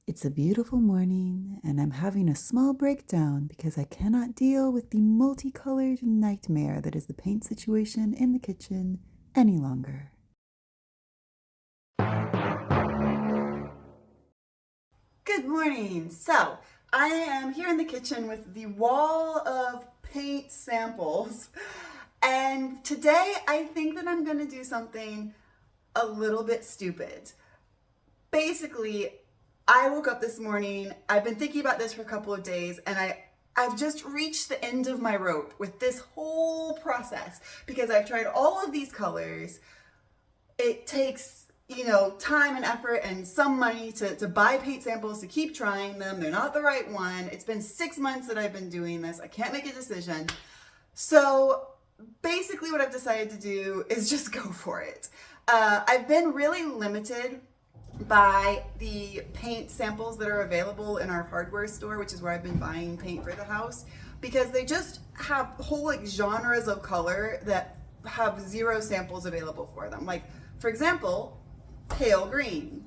It's a beautiful morning, and I'm having a small breakdown because I cannot deal with the multicolored nightmare that is the paint situation in the kitchen any longer. Good morning. So, I am here in the kitchen with the wall of paint samples, and today I think that I'm going to do something a little bit stupid. Basically, I woke up this morning, I've been thinking about this for a couple of days, and I've just reached the end of my rope with this whole process because I've tried all of these colors. It takes, time and effort and some money to buy paint samples, to keep trying them. They're not the right one. It's been 6 months that I've been doing this. I can't make a decision. So basically what I've decided to do is just go for it. I've been really limited by the paint samples that are available in our hardware store, which is where I've been buying paint for the house, because they just have whole genres of color that have zero samples available for them. Like, for example, pale green.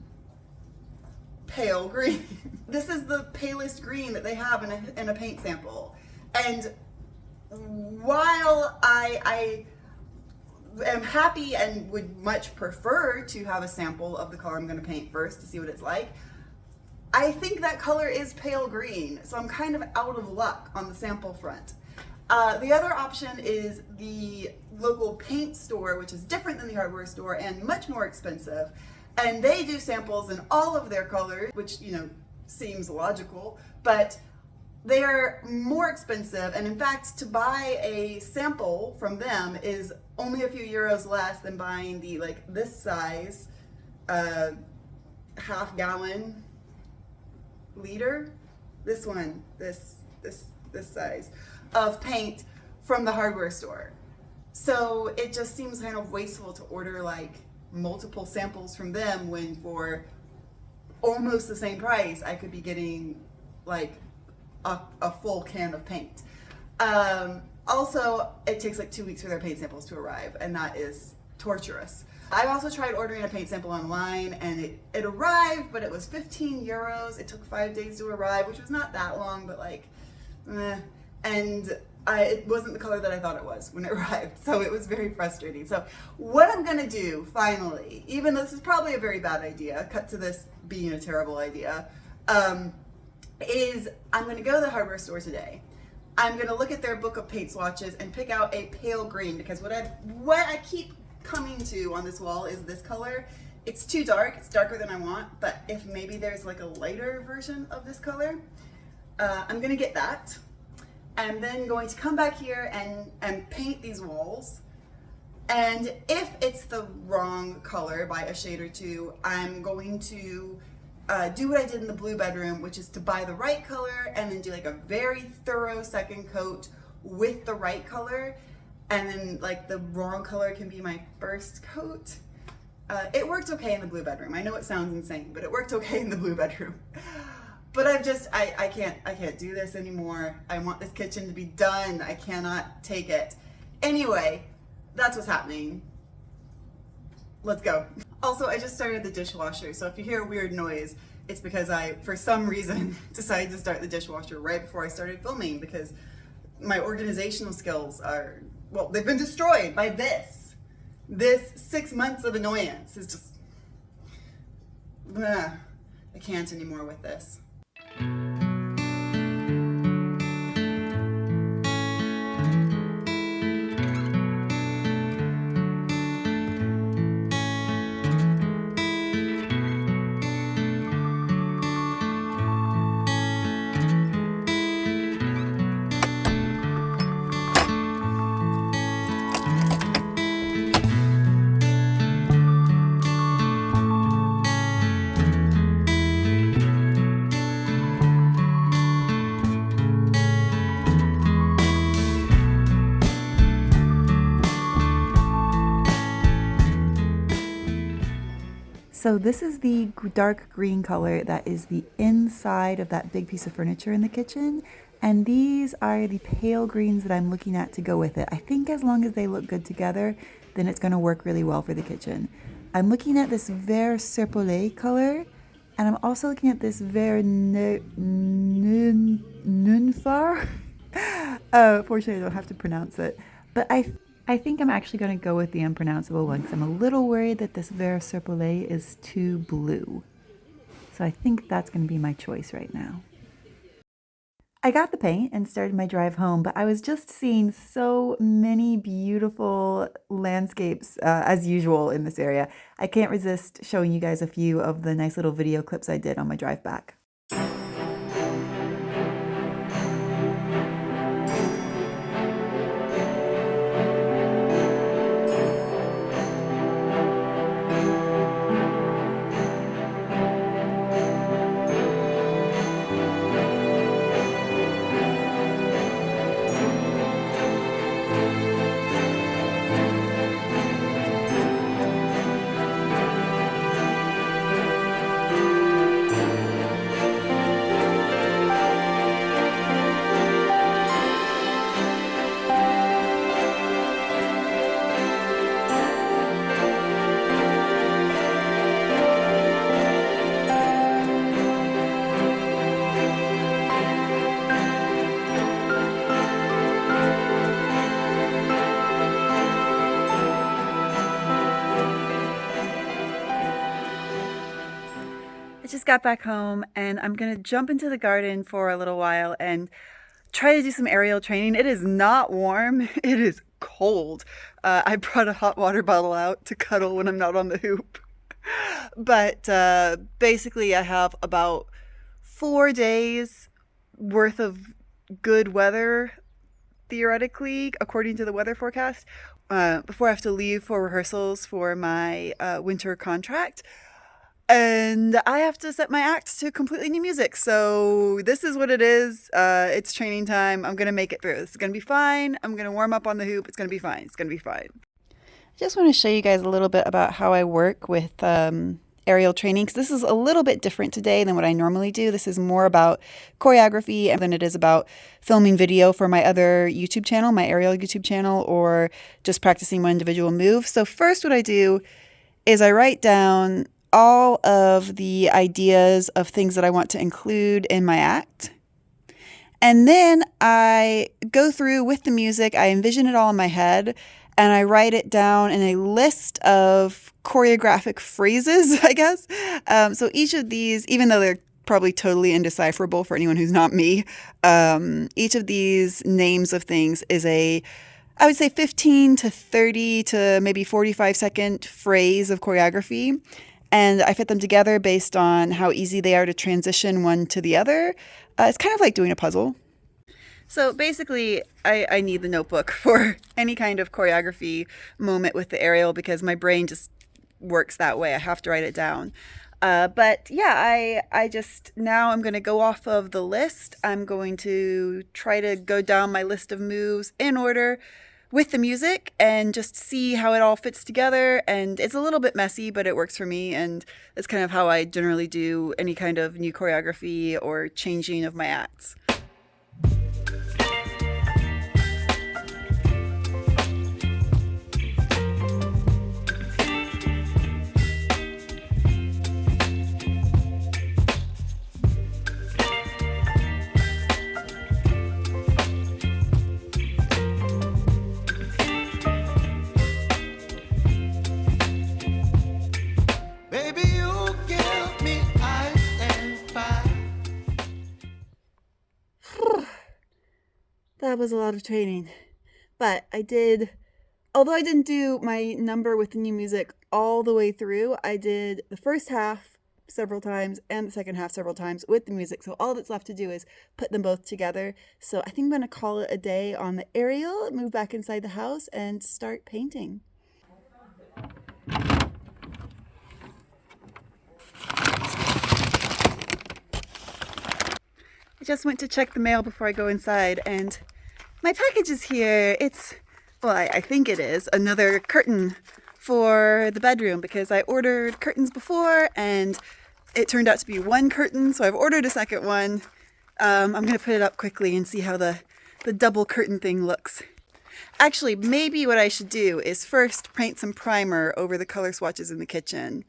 Pale green. This is the palest green that they have in a paint sample. And while I am happy and would much prefer to have a sample of the color I'm going to paint first to see what it's like, I think that color is pale green, so I'm kind of out of luck on the sample front. The other option is the local paint store, which is different than the hardware store and much more expensive, and they do samples in all of their colors, which seems logical, but they are more expensive, and in fact, to buy a sample from them is only a few euros less than buying the this size half-gallon liter, this size of paint from the hardware store. So it just seems kind of wasteful to order multiple samples from them when for almost the same price I could be getting a full can of paint. Also, it takes 2 weeks for their paint samples to arrive, and that is torturous. I've also tried ordering a paint sample online, and it arrived, but it was 15 euros. It took 5 days to arrive, which was not that long, but and it wasn't the color that I thought it was when it arrived, so it was very frustrating. So what I'm gonna do, finally, even though this is probably a very bad idea, cut to this being a terrible idea, is I'm going to go to the hardware store today. I'm going to look at their book of paint swatches and pick out a pale green, because what I keep coming to on this wall is this color. It's too dark, it's darker than I want, but if maybe there's a lighter version of this color, I'm going to get that. I'm then going to come back here and paint these walls. And if it's the wrong color by a shade or two, I'm going to do what I did in the blue bedroom, which is to buy the right color and then do a very thorough second coat with the right color, and then the wrong color can be my first coat. It worked okay in the blue bedroom. I know it sounds insane, but it worked okay in the blue bedroom. But I can't do this anymore. I want this kitchen to be done. I cannot take it. Anyway, that's what's happening. Let's go. Also, I just started the dishwasher, so if you hear a weird noise, it's because I, for some reason, decided to start the dishwasher right before I started filming, because my organizational skills are, well, they've been destroyed by this. This 6 months of annoyance is just, I can't anymore with this. So this is the dark green color that is the inside of that big piece of furniture in the kitchen. And these are the pale greens that I'm looking at to go with it. I think as long as they look good together, then it's going to work really well for the kitchen. I'm looking at this Vert Serpollet color, And I'm also looking at this Nunfar. Fortunately, I don't have to pronounce it. But I think I'm actually going to go with the unpronounceable one because I'm a little worried that this Vert Serpollet is too blue. So I think that's going to be my choice right now. I got the paint and started my drive home, but I was just seeing so many beautiful landscapes as usual in this area. I can't resist showing you guys a few of the nice little video clips I did on my drive back. I just got back home and I'm gonna jump into the garden for a little while and try to do some aerial training. It is not warm, it is cold. I brought a hot water bottle out to cuddle when I'm not on the hoop. But basically I have about 4 days worth of good weather, theoretically, according to the weather forecast, before I have to leave for rehearsals for my winter contract. And I have to set my act to completely new music. So this is what it is. It's training time. I'm going to make it through. It's going to be fine. I'm going to warm up on the hoop. It's going to be fine. It's going to be fine. I just want to show you guys a little bit about how I work with aerial training, because this is a little bit different today than what I normally do. This is more about choreography than it is about filming video for my other YouTube channel, my aerial YouTube channel, or just practicing one individual move. So first what I do is I write down all of the ideas of things that I want to include in my act. And then I go through with the music, I envision it all in my head, and I write it down in a list of choreographic phrases, I guess. So each of these, even though they're probably totally indecipherable for anyone who's not me, each of these names of things is I would say 15 to 30 to maybe 45-second phrase of choreography. And I fit them together based on how easy they are to transition one to the other. It's kind of like doing a puzzle. So basically, I need the notebook for any kind of choreography moment with the aerial because my brain just works that way. I have to write it down. But yeah, now I'm going to go off of the list. I'm going to try to go down my list of moves in order with the music and just see how it all fits together. And it's a little bit messy, but it works for me. And that's kind of how I generally do any kind of new choreography or changing of my acts. That was a lot of training, but although I didn't do my number with the new music all the way through, I did the first half several times and the second half several times with the music. So all that's left to do is put them both together. So I think I'm going to call it a day on the aerial, move back inside the house and start painting. I just went to check the mail before I go inside and my package is here. I think it is another curtain for the bedroom because I ordered curtains before and it turned out to be one curtain. So I've ordered a second one. I'm going to put it up quickly and see how the double curtain thing looks. Actually, maybe what I should do is first paint some primer over the color swatches in the kitchen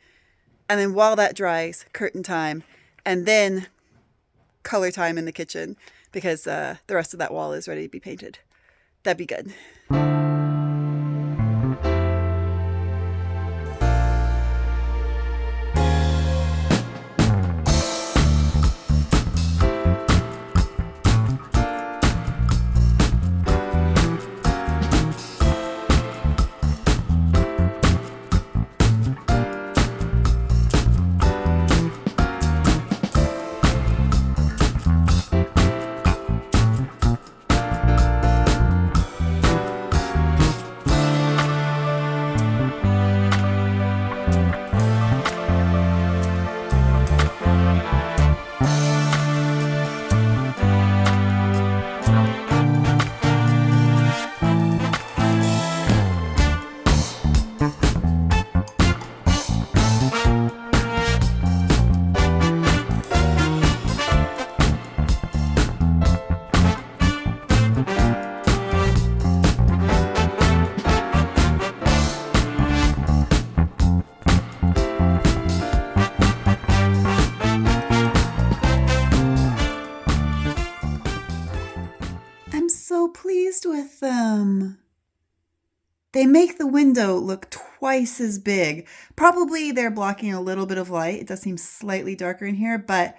And then while that dries, curtain time, and then color time in the kitchen because the rest of that wall is ready to be painted. That'd be good. I'm so pleased with them. They make the window look twice as big. Probably they're blocking a little bit of light. It does seem slightly darker in here, but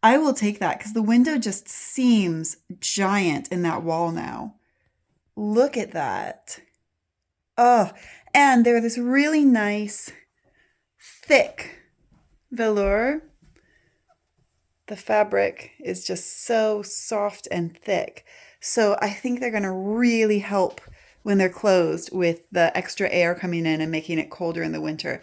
I will take that because the window just seems giant in that wall now. Look at that. Oh, and they're this really nice, thick velour. The fabric is just so soft and thick. So I think they're going to really help when they're closed with the extra air coming in and making it colder in the winter.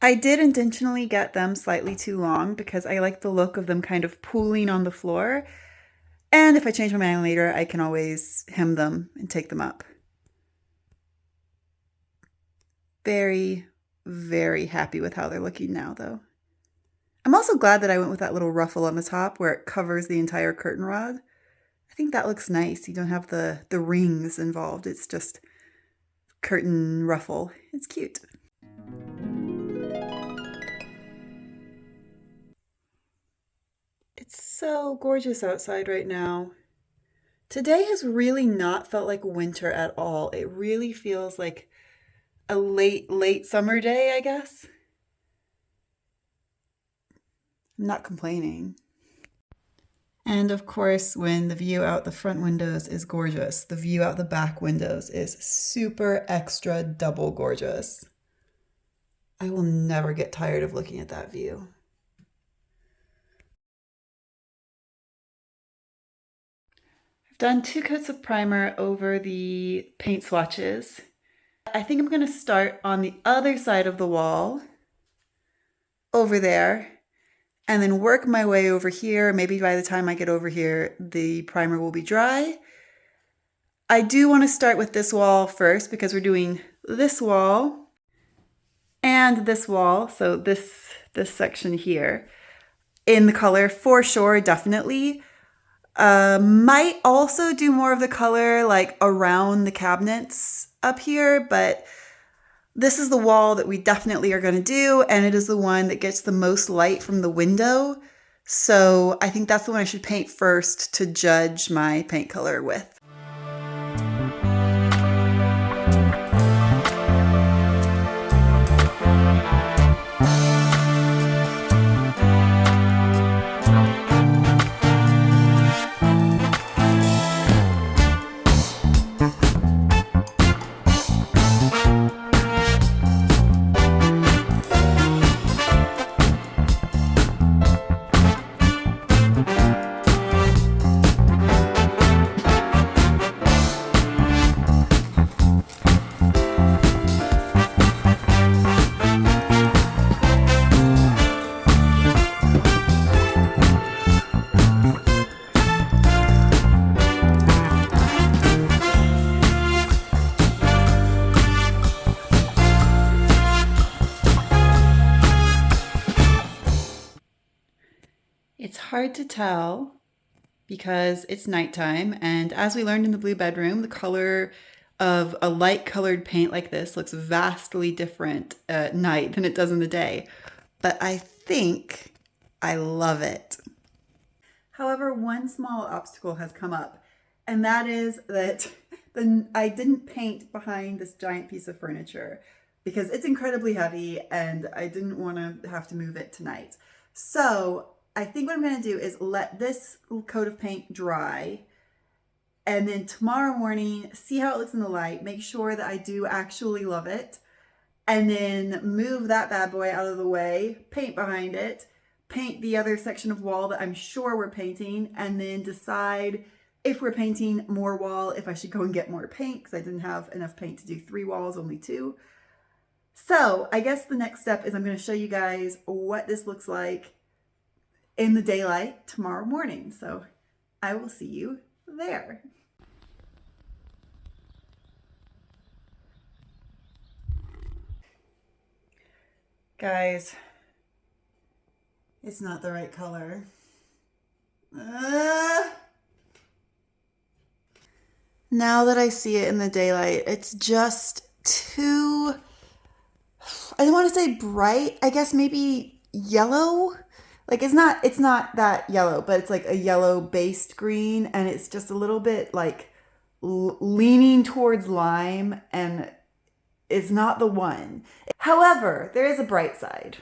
I did intentionally get them slightly too long because I like the look of them kind of pooling on the floor. And if I change my mind later, I can always hem them and take them up. Very, very happy with how they're looking now, though. I'm also glad that I went with that little ruffle on the top where it covers the entire curtain rod. I think that looks nice. You don't have the rings involved. It's just curtain ruffle. It's cute. It's so gorgeous outside right now. Today has really not felt like winter at all. It really feels like a late summer day, I guess. I'm not complaining. And of course, when the view out the front windows is gorgeous, the view out the back windows is super extra double gorgeous. I will never get tired of looking at that view. I've done 2 coats of primer over the paint swatches. I think I'm going to start on the other side of the wall, over there, and then work my way over here. Maybe by the time I get over here, the primer will be dry. I do want to start with this wall first because we're doing this wall and this wall. So this section here in the color for sure, definitely. Might also do more of the color like around the cabinets up here, but this is the wall that we definitely are going to do, and it is the one that gets the most light from the window. So I think that's the one I should paint first to judge my paint color with. It's hard to tell because it's nighttime, and as we learned in the blue bedroom, the color of a light colored paint like this looks vastly different at night than it does in the day. But I think I love it. However, one small obstacle has come up, and that is that I didn't paint behind this giant piece of furniture because it's incredibly heavy and I didn't want to have to move it tonight. So I think what I'm going to do is let this coat of paint dry, and then tomorrow morning see how it looks in the light, make sure that I do actually love it, and then move that bad boy out of the way, paint behind it, paint the other section of wall that I'm sure we're painting, and then decide if we're painting more wall, if I should go and get more paint because I didn't have enough paint to do 3 walls, only 2. So I guess the next step is I'm going to show you guys what this looks like in the daylight tomorrow morning. So I will see you there. Guys, it's not the right color. Now that I see it in the daylight, it's just too, I don't want to say bright, I guess maybe yellow. Like it's not that yellow, but it's like a yellow based green, and it's just a little bit like leaning towards lime, and it's not the one. However, there is a bright side.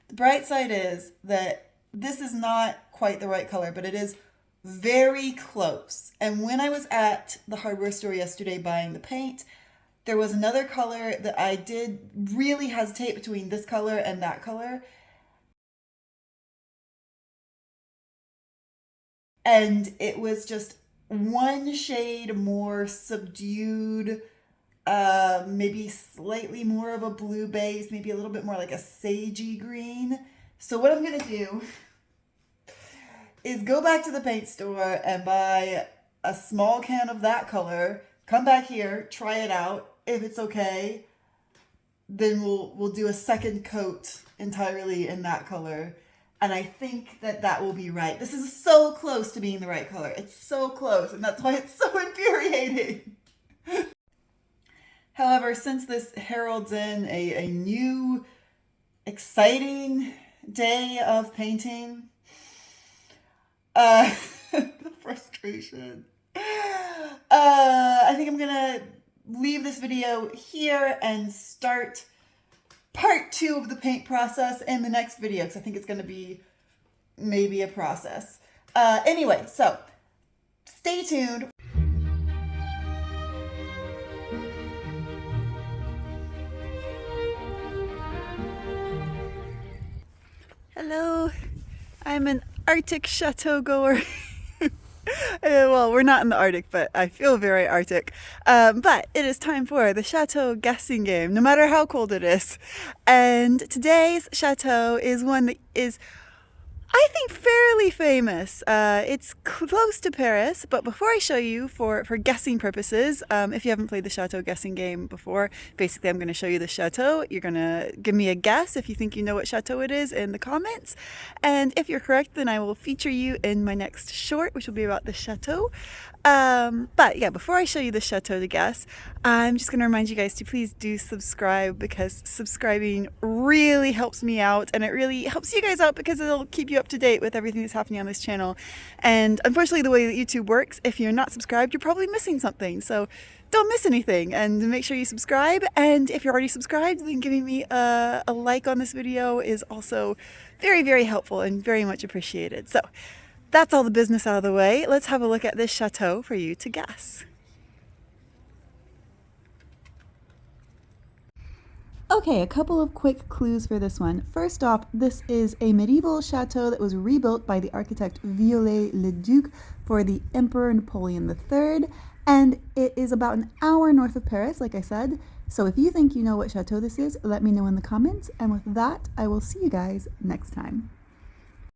The bright side is that this is not quite the right color, but it is very close. And when I was at the hardware store yesterday buying the paint, there was another color that I did really hesitate between this color and that color. And it was just one shade more subdued, maybe slightly more of a blue base, maybe a little bit more like a sagey green. So what I'm gonna do is go back to the paint store and buy a small can of that color, come back here, try it out. If it's okay, then we'll do a second coat entirely in that color. And I think that will be right. This is so close to being the right color. It's so close, and that's why it's so infuriating. However, since this heralds in a new, exciting day of painting, the frustration. I think I'm gonna leave this video here and start part 2 of the paint process in the next video, because I think it's going to be maybe a process. Anyway, so stay tuned. Hello, I'm an Arctic chateau goer. Well, we're not in the Arctic, but I feel very Arctic. But it is time for the Chateau guessing game, no matter how cold it is. And today's Chateau is one that is, I think, fairly famous. It's close to Paris, but before I show you for guessing purposes, if you haven't played the Chateau guessing game before, basically I'm going to show you the Chateau. You're going to give me a guess if you think you know what Chateau it is in the comments. And if you're correct, then I will feature you in my next short, which will be about the Chateau. But yeah, before I show you the Chateau to guess, I'm just going to remind you guys to please do subscribe, because subscribing really helps me out, and it really helps you guys out because it'll keep you up to date with everything that's happening on this channel. And unfortunately, the way that YouTube works, if you're not subscribed, you're probably missing something. So don't miss anything, and make sure you subscribe. And if you're already subscribed, then giving me a like on this video is also very, very helpful and very much appreciated. So that's all the business out of the way. Let's have a look at this Chateau for you to guess. Okay, a couple of quick clues for this one. First off, this is a medieval chateau that was rebuilt by the architect Viollet-le-Duc for the Emperor Napoleon III, and it is about an hour north of Paris, like I said. So if you think you know what chateau this is, let me know in the comments, and with that, I will see you guys next time.